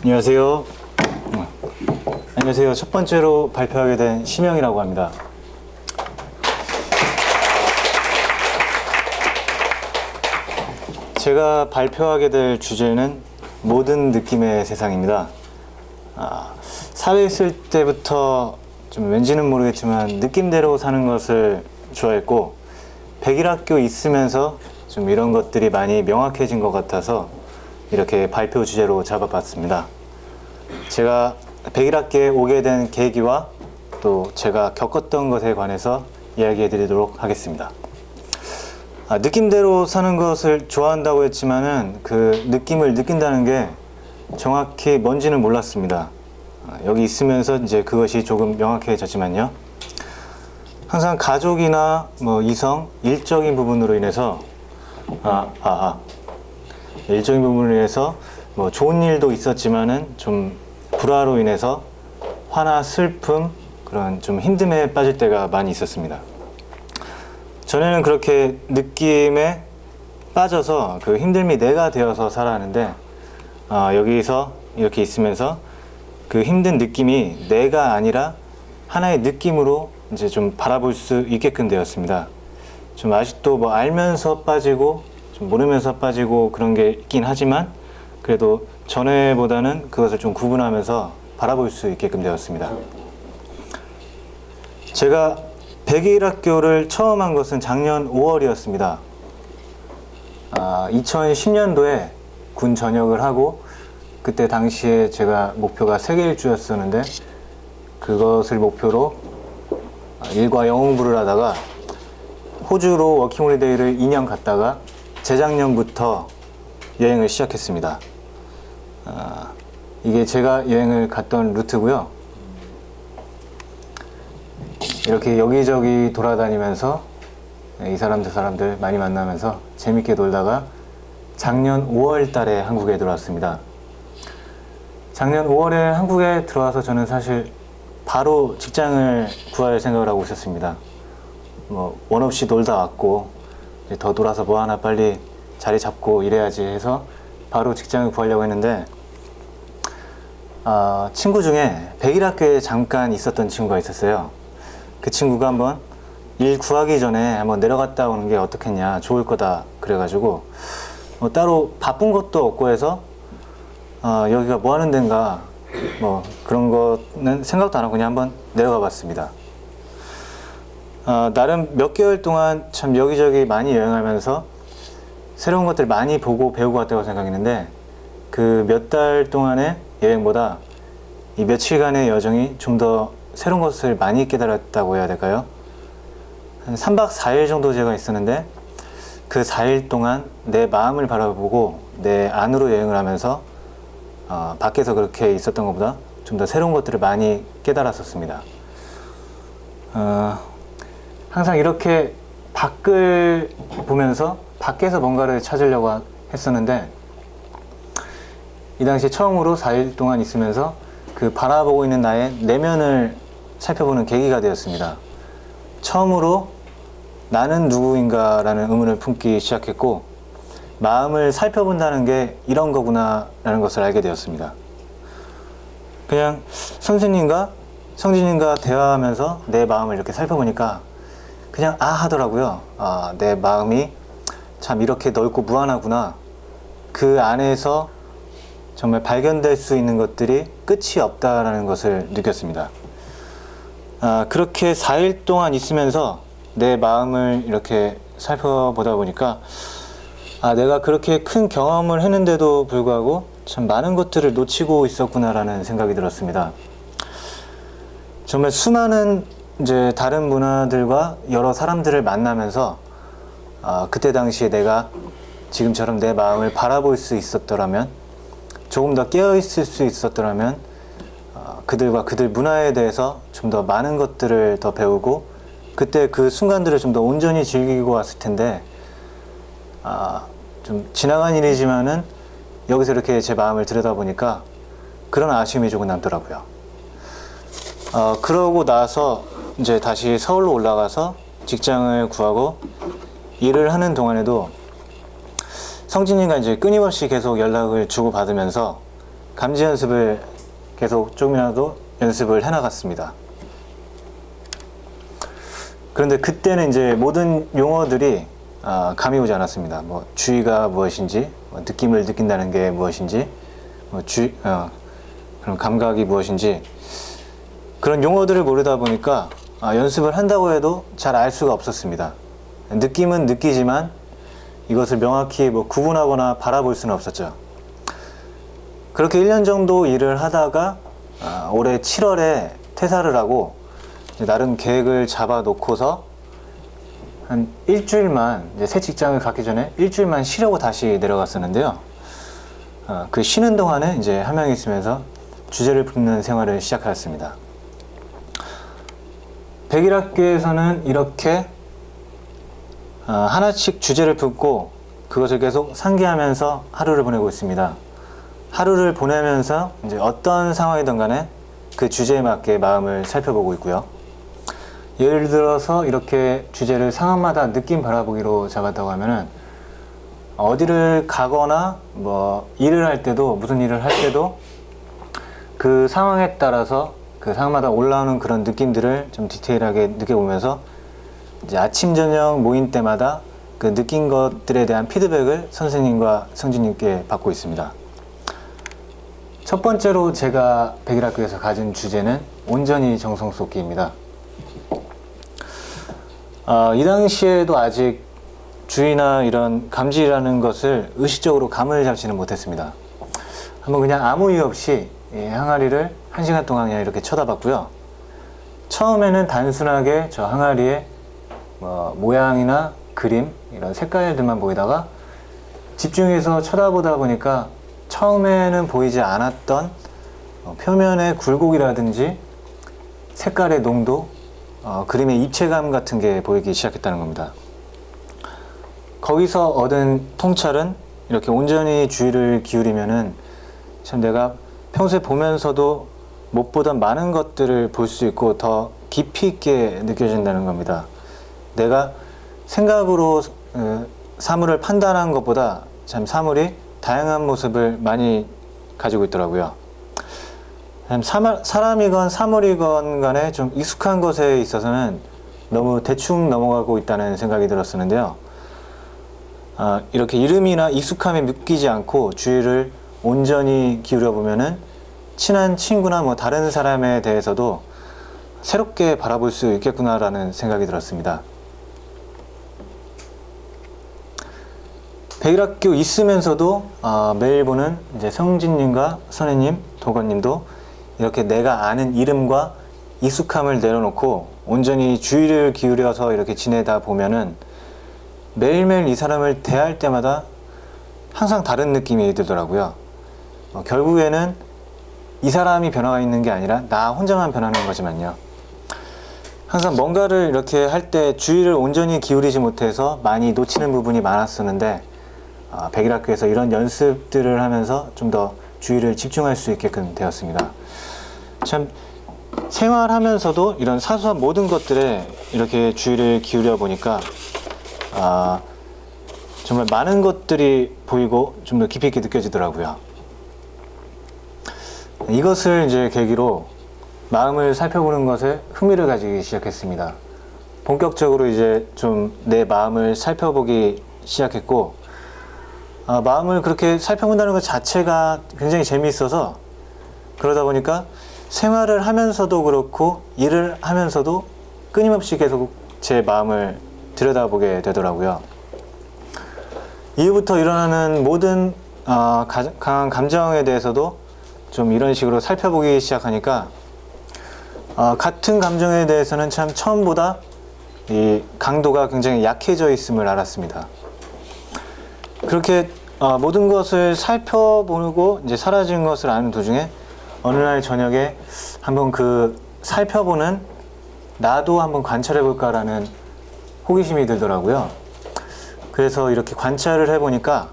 안녕하세요. 안녕하세요. 첫 번째로 발표하게 된 심영이라고 합니다. 제가 발표하게 될 주제는 모든 느낌의 세상입니다. 사회에 있을 때부터 좀 왠지는 모르겠지만 느낌대로 사는 것을 좋아했고, 백일학교 있으면서 좀 이런 것들이 많이 명확해진 것 같아서 이렇게 발표 주제로 잡아봤습니다. 제가 백일학교에 오게 된 계기와 또 제가 겪었던 것에 관해서 이야기해 드리도록 하겠습니다. 느낌대로 사는 것을 좋아한다고 했지만은 그 느낌을 느낀다는 게 정확히 뭔지는 몰랐습니다. 여기 있으면서 이제 그것이 조금 명확해졌지만요. 항상 가족이나 이성, 일적인 부분으로 인해서 일적인 부분으로 인해서 좋은 일도 있었지만은 좀 불화로 인해서 화나 슬픔, 그런 좀 힘듦에 빠질 때가 많이 있었습니다. 전에는 그렇게 느낌에 빠져서 그 힘듦이 내가 되어서 살아가는데, 여기서 이렇게 있으면서 그 힘든 느낌이 내가 아니라 하나의 느낌으로 이제 좀 바라볼 수 있게끔 되었습니다. 좀 아직도 알면서 빠지고 좀 모르면서 빠지고 그런 게 있긴 하지만, 그래도 전에보다는 그것을 좀 구분하면서 바라볼 수 있게끔 되었습니다. 제가 백일학교를 처음 한 것은 작년 5월이었습니다. 2010년도에 군 전역을 하고, 그때 당시에 제가 목표가 세계일주였었는데 그것을 목표로 일과 영웅부를 하다가 호주로 워킹홀리데이를 2년 갔다가 재작년부터 여행을 시작했습니다. 이게 제가 여행을 갔던 루트고요. 이렇게 여기저기 돌아다니면서 이 사람 저 사람들 많이 만나면서 재밌게 놀다가 작년 5월 달에 한국에 들어왔습니다. 작년 5월에 한국에 들어와서 저는 사실 바로 직장을 구할 생각을 하고 있었습니다. 원 없이 놀다 왔고 이제 더 놀아서 하나 빨리 자리 잡고 이래야지 해서 바로 직장을 구하려고 했는데, 친구 중에 백일학교에 잠깐 있었던 친구가 있었어요. 그 친구가 한번 일 구하기 전에 한번 내려갔다 오는 게 어떻겠냐, 좋을 거다 그래가지고 따로 바쁜 것도 없고 해서 여기가 뭐 하는 데인가 그런 거는 생각도 안 하고 그냥 한번 내려가 봤습니다. 나름 몇 개월 동안 참 여기저기 많이 여행하면서 새로운 것들 많이 보고 배우고 왔다고 생각했는데, 그 몇 달 동안의 여행보다 이 며칠간의 여정이 좀 더 새로운 것을 많이 깨달았다고 해야 될까요? 한 3박 4일 정도 제가 있었는데, 그 4일 동안 내 마음을 바라보고 내 안으로 여행을 하면서 밖에서 그렇게 있었던 것보다 좀 더 새로운 것들을 많이 깨달았었습니다. 항상 이렇게 밖을 보면서 밖에서 뭔가를 찾으려고 했었는데, 이 당시에 처음으로 4일 동안 있으면서 그 바라보고 있는 나의 내면을 살펴보는 계기가 되었습니다. 처음으로 나는 누구인가 라는 의문을 품기 시작했고, 마음을 살펴본다는 게 이런 거구나 라는 것을 알게 되었습니다. 그냥 선생님과 성진님과 대화하면서 내 마음을 이렇게 살펴보니까 그냥 하더라고요. 내 마음이 참 이렇게 넓고 무한하구나. 그 안에서 정말 발견될 수 있는 것들이 끝이 없다라는 것을 느꼈습니다. 그렇게 4일 동안 있으면서 내 마음을 이렇게 살펴보다 보니까 내가 그렇게 큰 경험을 했는데도 불구하고 참 많은 것들을 놓치고 있었구나라는 생각이 들었습니다. 정말 수많은 이제 다른 문화들과 여러 사람들을 만나면서 그때 당시에 내가 지금처럼 내 마음을 바라볼 수 있었더라면, 조금 더 깨어있을 수 있었더라면 그들과 그들 문화에 대해서 좀 더 많은 것들을 더 배우고 그때 그 순간들을 좀 더 온전히 즐기고 왔을 텐데, 좀 지나간 일이지만은 여기서 이렇게 제 마음을 들여다보니까 그런 아쉬움이 조금 남더라고요. 그러고 나서 이제 다시 서울로 올라가서 직장을 구하고 일을 하는 동안에도 성진이가 이제 끊임없이 계속 연락을 주고받으면서 감지 연습을 계속 조금이라도 연습을 해나갔습니다. 그런데 그때는 이제 모든 용어들이 감이 오지 않았습니다. 뭐 주의가 무엇인지, 뭐 느낌을 느낀다는 게 무엇인지, 뭐 그런 감각이 무엇인지 그런 용어들을 모르다 보니까 연습을 한다고 해도 잘 알 수가 없었습니다. 느낌은 느끼지만 이것을 명확히 뭐 구분하거나 바라볼 수는 없었죠. 그렇게 1년 정도 일을 하다가 올해 7월에 퇴사를 하고 나름 계획을 잡아 놓고서 한 일주일만, 이제 새 직장을 갖기 전에 일주일만 쉬려고 다시 내려갔었는데요. 그 쉬는 동안에 이제 함양에 있으면서 주제를 읊는 생활을 시작하였습니다. 백일학교에서는 이렇게 하나씩 주제를 읊고 그것을 계속 상기하면서 하루를 보내고 있습니다. 하루를 보내면서 이제 어떤 상황이든 간에 그 주제에 맞게 마음을 살펴보고 있고요. 예를 들어서 이렇게 주제를 상황마다 느낌 바라보기로 잡았다고 하면은 어디를 가거나 뭐 일을 할 때도, 무슨 일을 할 때도 그 상황에 따라서 그 상황마다 올라오는 그런 느낌들을 좀 디테일하게 느껴보면서 이제 아침 저녁 모임 때마다 그 느낀 것들에 대한 피드백을 선생님과 성진님께 받고 있습니다. 첫 번째로 제가 백일학교에서 가진 주제는 온전히 정성 쏟기입니다. 이 당시에도 아직 주의나 이런 감지라는 것을 의식적으로 감을 잡지는 못했습니다. 한번 그냥 아무 이유 없이 항아리를 1시간 동안 그냥 이렇게 쳐다봤고요. 처음에는 단순하게 저 항아리의 모양이나 그림, 이런 색깔들만 보이다가 집중해서 쳐다보다 보니까 처음에는 보이지 않았던 표면의 굴곡이라든지 색깔의 농도, 그림의 입체감 같은 게 보이기 시작했다는 겁니다. 거기서 얻은 통찰은 이렇게 온전히 주의를 기울이면은 참 내가 평소에 보면서도 못 보던 많은 것들을 볼 수 있고 더 깊이 있게 느껴진다는 겁니다. 내가 생각으로 사물을 판단한 것보다 참 사물이 다양한 모습을 많이 가지고 있더라고요. 사람이건 사물이건 간에 좀 익숙한 것에 있어서는 너무 대충 넘어가고 있다는 생각이 들었었는데요. 이렇게 이름이나 익숙함에 묶이지 않고 주의를 온전히 기울여 보면은 친한 친구나 뭐 다른 사람에 대해서도 새롭게 바라볼 수 있겠구나라는 생각이 들었습니다. 백일학교 있으면서도 매일 보는 이제 성진님과 선혜님, 도건님도 이렇게 내가 아는 이름과 익숙함을 내려놓고 온전히 주의를 기울여서 이렇게 지내다 보면은 매일매일 이 사람을 대할 때마다 항상 다른 느낌이 들더라고요. 결국에는 이 사람이 변화가 있는 게 아니라 나 혼자만 변하는 거지만요. 항상 뭔가를 이렇게 할 때 주의를 온전히 기울이지 못해서 많이 놓치는 부분이 많았었는데 백일학교에서 이런 연습들을 하면서 좀 더 주의를 집중할 수 있게끔 되었습니다. 참 생활하면서도 이런 사소한 모든 것들에 이렇게 주의를 기울여 보니까 정말 많은 것들이 보이고 좀 더 깊이 있게 느껴지더라고요. 이것을 이제 계기로 마음을 살펴보는 것에 흥미를 가지기 시작했습니다. 본격적으로 이제 좀 내 마음을 살펴보기 시작했고, 마음을 그렇게 살펴본다는 것 자체가 굉장히 재미있어서 그러다 보니까 생활을 하면서도 그렇고 일을 하면서도 끊임없이 계속 제 마음을 들여다보게 되더라고요. 이후부터 일어나는 모든 강한 감정에 대해서도 좀 이런 식으로 살펴보기 시작하니까 같은 감정에 대해서는 참 처음보다 이 강도가 굉장히 약해져 있음을 알았습니다. 그렇게 모든 것을 살펴보고 이제 사라진 것을 아는 도중에 어느 날 저녁에 한번 그 살펴보는 나도 한번 관찰해 볼까라는 호기심이 들더라고요. 그래서 이렇게 관찰을 해보니까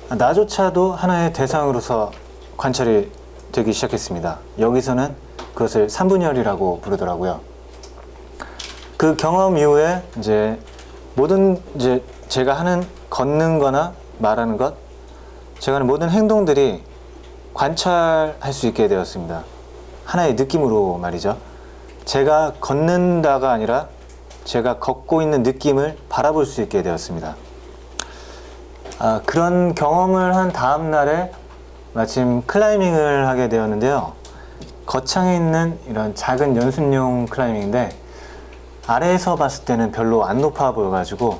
나조차도 하나의 대상으로서 관찰이 되기 시작했습니다. 여기서는 그것을 삼분열이라고 부르더라고요. 그 경험 이후에 이제 모든 이제 제가 하는 걷는 거나 말하는 것, 제가 하는 모든 행동들이 관찰할 수 있게 되었습니다. 하나의 느낌으로 말이죠. 제가 걷는다가 아니라 제가 걷고 있는 느낌을 바라볼 수 있게 되었습니다. 그런 경험을 한 다음 날에 마침 클라이밍을 하게 되었는데요. 거창에 있는 이런 작은 연습용 클라이밍인데 아래에서 봤을 때는 별로 안 높아 보여가지고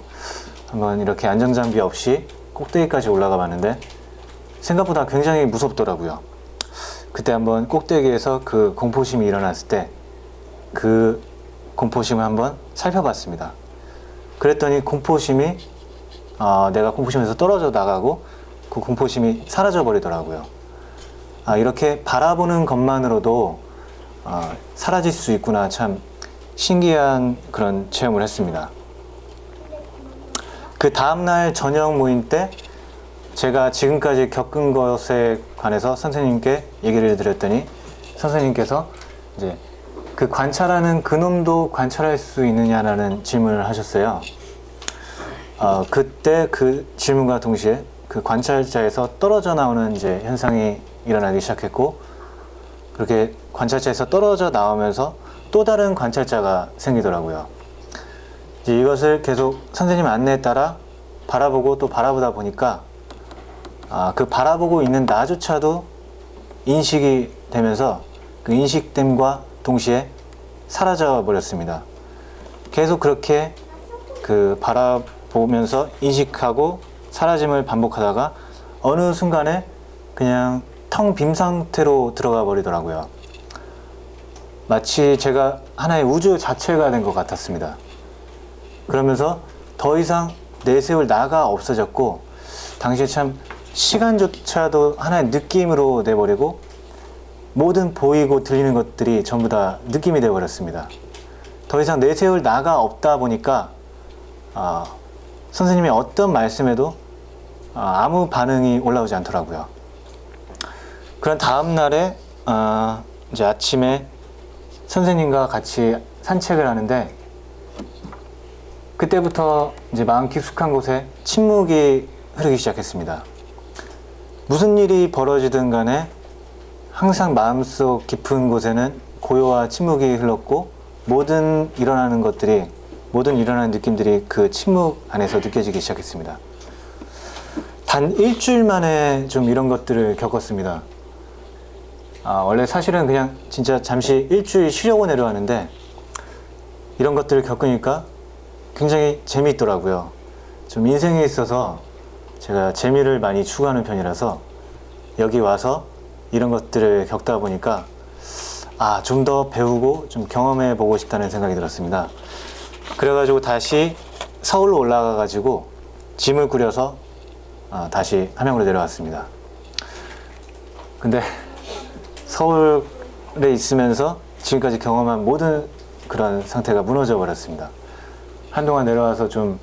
한번 이렇게 안전장비 없이 꼭대기까지 올라가 봤는데 생각보다 굉장히 무섭더라고요. 그때 한번 꼭대기에서 그 공포심이 일어났을 때 그 공포심을 한번 살펴봤습니다. 그랬더니 공포심이 내가 공포심에서 떨어져 나가고 그 공포심이 사라져 버리더라고요. 이렇게 바라보는 것만으로도 사라질 수 있구나, 참 신기한 그런 체험을 했습니다. 그 다음날 저녁 모임 때 제가 지금까지 겪은 것에 관해서 선생님께 얘기를 드렸더니 선생님께서 이제 그 관찰하는 그놈도 관찰할 수 있느냐라는 질문을 하셨어요. 그때 그 질문과 동시에 그 관찰자에서 떨어져 나오는 이제 현상이 일어나기 시작했고, 그렇게 관찰자에서 떨어져 나오면서 또 다른 관찰자가 생기더라고요. 이제 이것을 계속 선생님 안내에 따라 바라보고 또 바라보다 보니까 그 바라보고 있는 나조차도 인식이 되면서 그 인식됨과 동시에 사라져 버렸습니다. 계속 그렇게 그 바라보면서 인식하고 사라짐을 반복하다가 어느 순간에 그냥 텅 빈 상태로 들어가 버리더라고요. 마치 제가 하나의 우주 자체가 된 것 같았습니다. 그러면서 더 이상 내세울 나가 없어졌고, 당시에 참 시간조차도 하나의 느낌으로 돼버리고 모든 보이고 들리는 것들이 전부 다 느낌이 돼버렸습니다. 더 이상 내세울 나가 없다 보니까 선생님의 어떤 말씀에도 아무 반응이 올라오지 않더라고요. 그런 다음 날에 이제 아침에 선생님과 같이 산책을 하는데 그때부터 이제 마음 깊숙한 곳에 침묵이 흐르기 시작했습니다. 무슨 일이 벌어지든 간에 항상 마음속 깊은 곳에는 고요와 침묵이 흘렀고 모든 일어나는 느낌들이 그 침묵 안에서 느껴지기 시작했습니다. 단 일주일 만에 좀 이런 것들을 겪었습니다. 원래 사실은 그냥 진짜 잠시 일주일 쉬려고 내려왔는데 이런 것들을 겪으니까 굉장히 재미있더라고요. 좀 인생에 있어서 제가 재미를 많이 추구하는 편이라서 여기 와서 이런 것들을 겪다 보니까 좀 더 배우고 좀 경험해 보고 싶다는 생각이 들었습니다. 그래가지고 다시 서울로 올라가가지고 짐을 꾸려서 다시 함양으로 내려왔습니다. 근데 서울에 있으면서 지금까지 경험한 모든 그런 상태가 무너져 버렸습니다. 한동안 내려와서 좀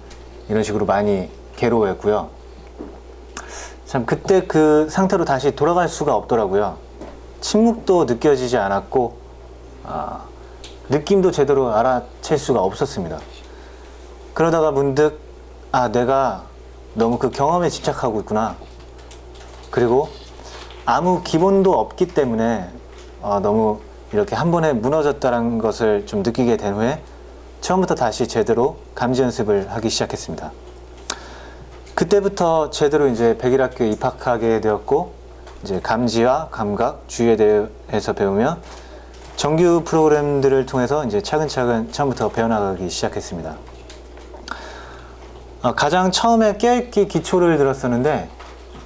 이런 식으로 많이 괴로워했고요. 참 그때 그 상태로 다시 돌아갈 수가 없더라고요. 침묵도 느껴지지 않았고 느낌도 제대로 알아챌 수가 없었습니다. 그러다가 문득 내가 너무 그 경험에 집착하고 있구나. 그리고 아무 기본도 없기 때문에 너무 이렇게 한 번에 무너졌다는 것을 좀 느끼게 된 후에 처음부터 다시 제대로 감지 연습을 하기 시작했습니다. 그때부터 제대로 이제 백일학교에 입학하게 되었고, 이제 감지와 감각, 주의에 대해서 배우며 정규 프로그램들을 통해서 이제 차근차근 처음부터 배워나가기 시작했습니다. 가장 처음에 깨어있기 기초를 들었었는데,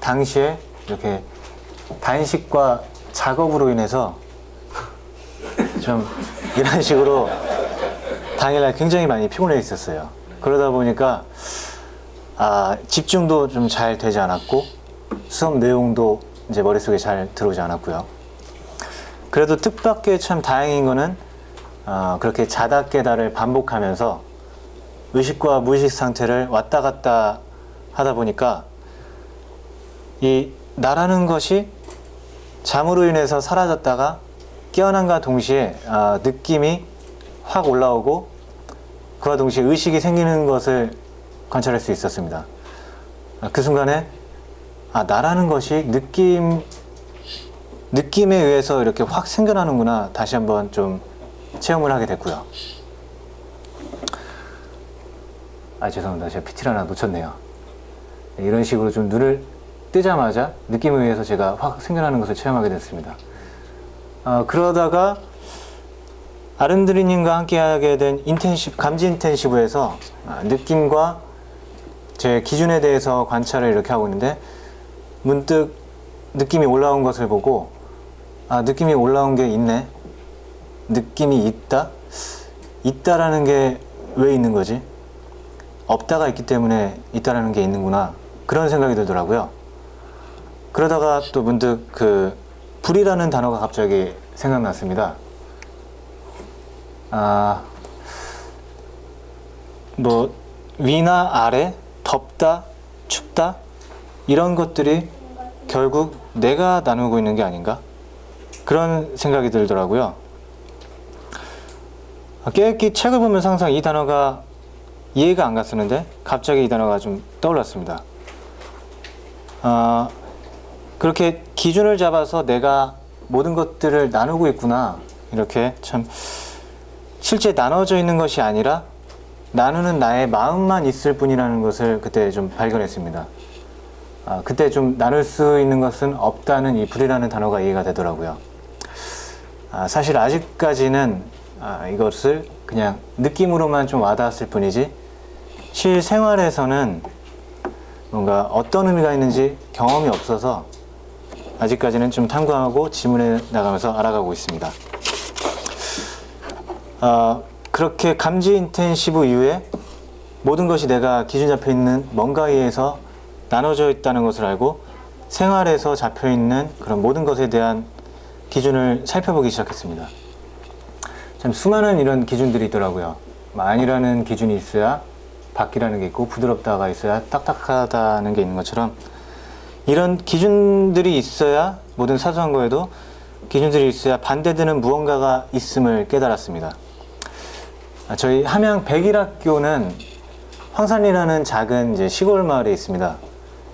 당시에 이렇게 단식과 작업으로 인해서 좀 이런 식으로 당일날 굉장히 많이 피곤해 있었어요. 그러다 보니까 집중도 좀 잘 되지 않았고 수업 내용도 이제 머릿속에 잘 들어오지 않았고요. 그래도 뜻밖의 참 다행인 거는 그렇게 자다 깨다를 반복하면서 의식과 무의식 상태를 왔다 갔다 하다 보니까 이 나라는 것이 잠으로 인해서 사라졌다가 깨어남과 동시에 느낌이 확 올라오고 그와 동시에 의식이 생기는 것을 관찰할 수 있었습니다. 그 순간에 나라는 것이 느낌이 느낌에 의해서 이렇게 확 생겨나는구나 다시 한번 좀 체험을 하게 됐고요. 죄송합니다. 제가 PT를 하나 놓쳤네요. 이런 식으로 좀 눈을 뜨자마자 느낌에 의해서 제가 확 생겨나는 것을 체험하게 됐습니다. 그러다가 아름드리님과 함께하게 된 감지 인텐시브에서 느낌과 제 기준에 대해서 관찰을 이렇게 하고 있는데 문득 느낌이 올라온 것을 보고 느낌이 올라온 게 있네. 느낌이 있다라는 게 왜 있는 거지? 없다가 있기 때문에 있다라는 게 있는구나. 그런 생각이 들더라고요. 그러다가 또 문득 불이라는 단어가 갑자기 생각났습니다. 뭐 위나 아래, 덥다, 춥다 이런 것들이 결국 내가 나누고 있는 게 아닌가? 그런 생각이 들더라고요. 깨닫기 책을 보면서 항상 이 단어가 이해가 안 갔었는데 갑자기 이 단어가 좀 떠올랐습니다. 그렇게 기준을 잡아서 내가 모든 것들을 나누고 있구나. 이렇게 참 실제 나눠져 있는 것이 아니라 나누는 나의 마음만 있을 뿐이라는 것을 그때 좀 발견했습니다. 그때 좀 나눌 수 있는 것은 없다는 이 불이라는 단어가 이해가 되더라고요. 사실 아직까지는 이것을 그냥 느낌으로만 좀 와닿았을 뿐이지 실생활에서는 뭔가 어떤 의미가 있는지 경험이 없어서 아직까지는 좀 탐구하고 지문해 나가면서 알아가고 있습니다. 그렇게 감지 인텐시브 이후에 모든 것이 내가 기준 잡혀 있는 뭔가에 의해서 나눠져 있다는 것을 알고 생활에서 잡혀 있는 그런 모든 것에 대한 기준을 살펴보기 시작했습니다. 참 수많은 이런 기준들이 있더라고요. 안이라는 기준이 있어야 밖이라는 게 있고 부드럽다가 있어야 딱딱하다는 게 있는 것처럼 이런 기준들이 있어야 모든 사소한 거에도 기준들이 있어야 반대되는 무언가가 있음을 깨달았습니다. 저희 함양 백일학교는 황산리라는 작은 이제 시골 마을에 있습니다.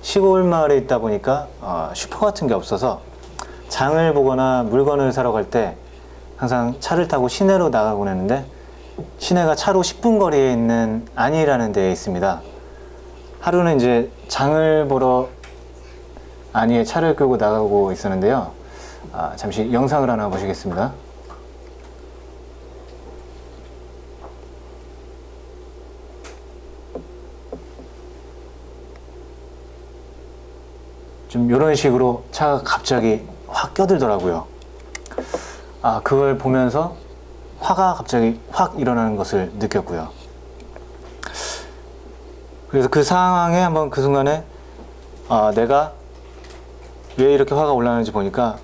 시골 마을에 있다 보니까 슈퍼 같은 게 없어서 장을 보거나 물건을 사러 갈 때 항상 차를 타고 시내로 나가곤 했는데 시내가 차로 10분 거리에 있는 안이라는 데에 있습니다. 하루는 이제 장을 보러 안이에 차를 끌고 나가고 있었는데요. 잠시 영상을 하나 보시겠습니다. 좀 이런 식으로 차가 갑자기 확 껴들더라고요. 그걸 보면서 화가 갑자기 확 일어나는 것을 느꼈고요. 그래서 그 상황에 한번 그 순간에 내가 왜 이렇게 화가 올라오는지 보니까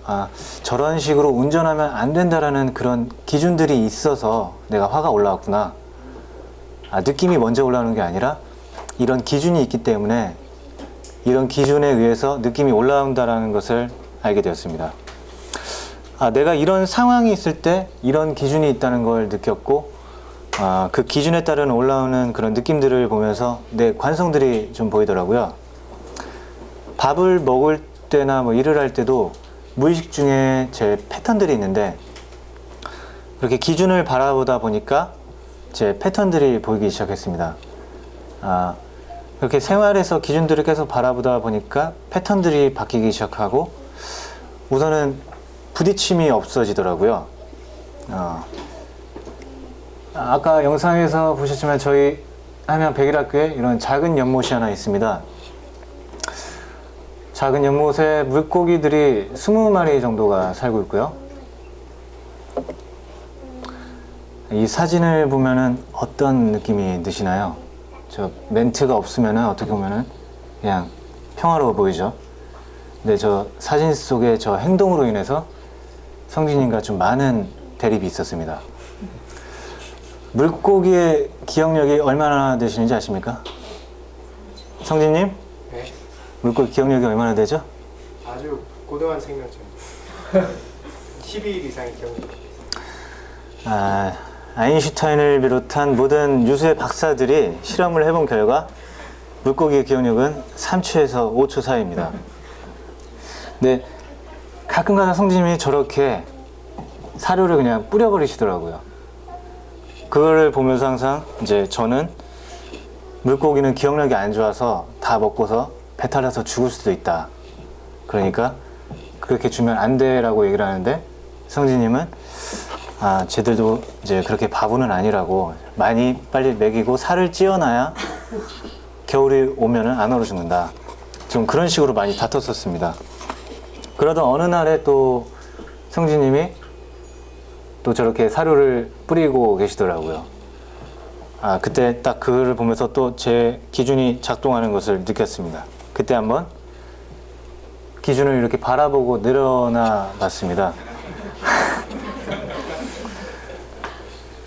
저런 식으로 운전하면 안 된다라는 그런 기준들이 있어서 내가 화가 올라왔구나. 느낌이 먼저 올라오는 게 아니라 이런 기준이 있기 때문에 이런 기준에 의해서 느낌이 올라온다라는 것을 알게 되었습니다. 내가 이런 상황이 있을 때 이런 기준이 있다는 걸 느꼈고 그 기준에 따른 올라오는 그런 느낌들을 보면서 내 관성들이 좀 보이더라고요. 밥을 먹을 때나 뭐 일을 할 때도 무의식 중에 제 패턴들이 있는데 그렇게 기준을 바라보다 보니까 제 패턴들이 보이기 시작했습니다. 그렇게 생활에서 기준들을 계속 바라보다 보니까 패턴들이 바뀌기 시작하고 우선은 부딪힘이 없어지더라고요. 아까 영상에서 보셨지만 저희 함양 백일학교에 이런 작은 연못이 하나 있습니다. 작은 연못에 물고기들이 20마리 정도가 살고 있고요. 이 사진을 보면은 어떤 느낌이 드시나요? 저 멘트가 없으면은 어떻게 보면은 그냥 평화로워 보이죠? 근데 저 사진 속의 저 행동으로 인해서 성진님과 좀 많은 대립이 있었습니다. 물고기의 기억력이 얼마나 되시는지 아십니까? 성진님? 네. 물고기 기억력이 얼마나 되죠? 아주 고도한 생명체입니다. 12일 이상의 기억력. 아인슈타인을 비롯한 모든 유수의 박사들이 실험을 해본 결과 물고기의 기억력은 3초에서 5초 사이입니다. 네, 가끔가다 성진님이 저렇게 사료를 그냥 뿌려버리시더라고요. 그거를 보면서 항상 이제 저는 물고기는 기억력이 안 좋아서 다 먹고서 배탈 나서 죽을 수도 있다. 그러니까 그렇게 주면 안 돼라고 얘기를 하는데 성진님은 쟤들도 이제 그렇게 바보는 아니라고 많이 빨리 먹이고 살을 찌어놔야 겨울이 오면은 안 얼어 죽는다. 좀 그런 식으로 많이 다퉜었습니다. 그러던 어느 날에 또 성진님이 또 저렇게 사료를 뿌리고 계시더라고요. 그때 딱 그거를 보면서 또 제 기준이 작동하는 것을 느꼈습니다. 그때 한번 기준을 이렇게 바라보고 내려놔 봤습니다.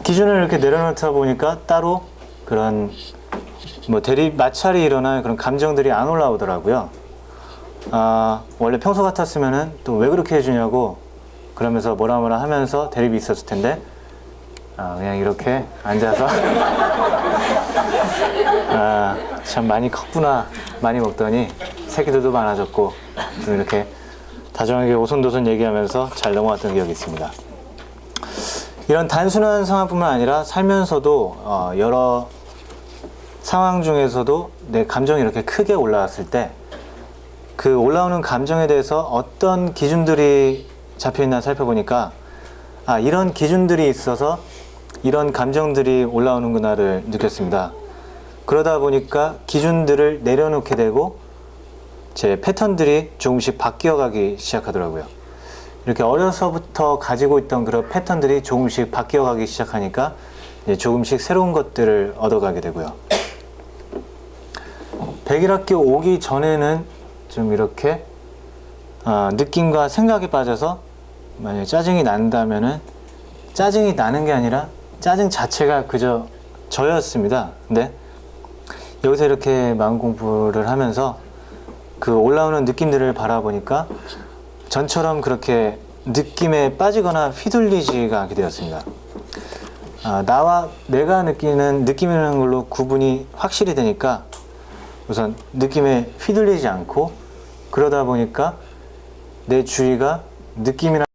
기준을 이렇게 내려놓다 보니까 따로 그런 뭐 대립 마찰이 일어날 그런 감정들이 안 올라오더라고요. 원래 평소 같았으면은 또 왜 그렇게 해주냐고 그러면서 뭐라 하면서 대립이 있었을 텐데 그냥 이렇게 앉아서 참 많이 컸구나, 많이 먹더니 새끼들도 많아졌고 좀 이렇게 다정하게 오손도손 얘기하면서 잘 넘어왔던 기억이 있습니다. 이런 단순한 상황뿐만 아니라 살면서도 여러 상황 중에서도 내 감정이 이렇게 크게 올라왔을 때 그 올라오는 감정에 대해서 어떤 기준들이 잡혀있나 살펴보니까 이런 기준들이 있어서 이런 감정들이 올라오는구나를 느꼈습니다. 그러다 보니까 기준들을 내려놓게 되고 제 패턴들이 조금씩 바뀌어가기 시작하더라고요. 이렇게 어려서부터 가지고 있던 그런 패턴들이 조금씩 바뀌어가기 시작하니까 이제 조금씩 새로운 것들을 얻어가게 되고요. 101학기 오기 전에는 좀 이렇게 느낌과 생각에 빠져서 만약에 짜증이 난다면은 짜증이 나는 게 아니라 짜증 자체가 그저 저였습니다. 근데 여기서 이렇게 마음 공부를 하면서 그 올라오는 느낌들을 바라보니까 전처럼 그렇게 느낌에 빠지거나 휘둘리지가 않게 되었습니다. 나와 내가 느낌이라는 걸로 구분이 확실히 되니까 우선 느낌에 휘둘리지 않고 그러다 보니까 내 주의가 느낌이나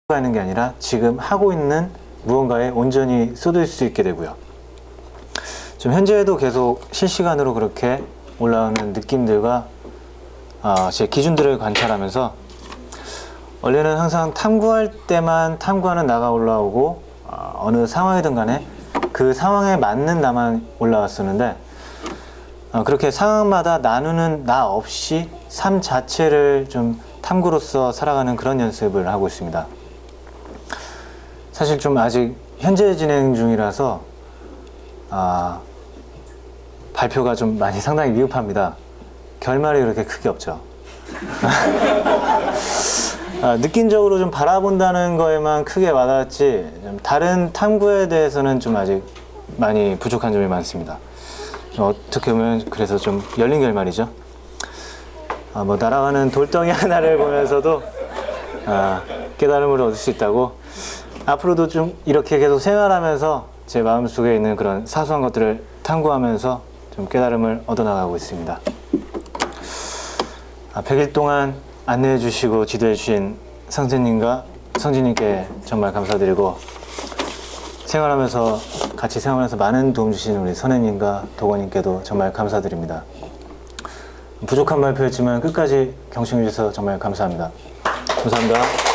하는 게 아니라 지금 하고 있는 무언가에 온전히 쏟을 수 있게 되고요. 좀 현재에도 계속 실시간으로 그렇게 올라오는 느낌들과 제 기준들을 관찰하면서 원래는 항상 탐구할 때만 탐구하는 나가 올라오고 어느 상황이든 간에 그 상황에 맞는 나만 올라왔었는데 그렇게 상황마다 나누는 나 없이 삶 자체를 좀 탐구로서 살아가는 그런 연습을 하고 있습니다. 사실 좀 아직 현재 진행 중이라서 발표가 좀 많이 상당히 미흡합니다. 결말이 그렇게 크게 없죠. 느낌적으로 좀 바라본다는 거에만 크게 와닿았지 좀 다른 탐구에 대해서는 좀 아직 많이 부족한 점이 많습니다. 어떻게 보면 그래서 좀 열린 결말이죠. 뭐 날아가는 돌덩이 하나를 보면서도 깨달음을 얻을 수 있다고 앞으로도 좀 이렇게 계속 생활하면서 제 마음속에 있는 그런 사소한 것들을 탐구하면서 좀 깨달음을 얻어나가고 있습니다. 100일 동안 안내해 주시고 지도해 주신 선생님과 성진님께 정말 감사드리고 생활하면서 같이 생활하면서 많은 도움 주신 우리 선생님과 도건님께도 정말 감사드립니다. 부족한 발표였지만 끝까지 경청해 주셔서 정말 감사합니다. 감사합니다.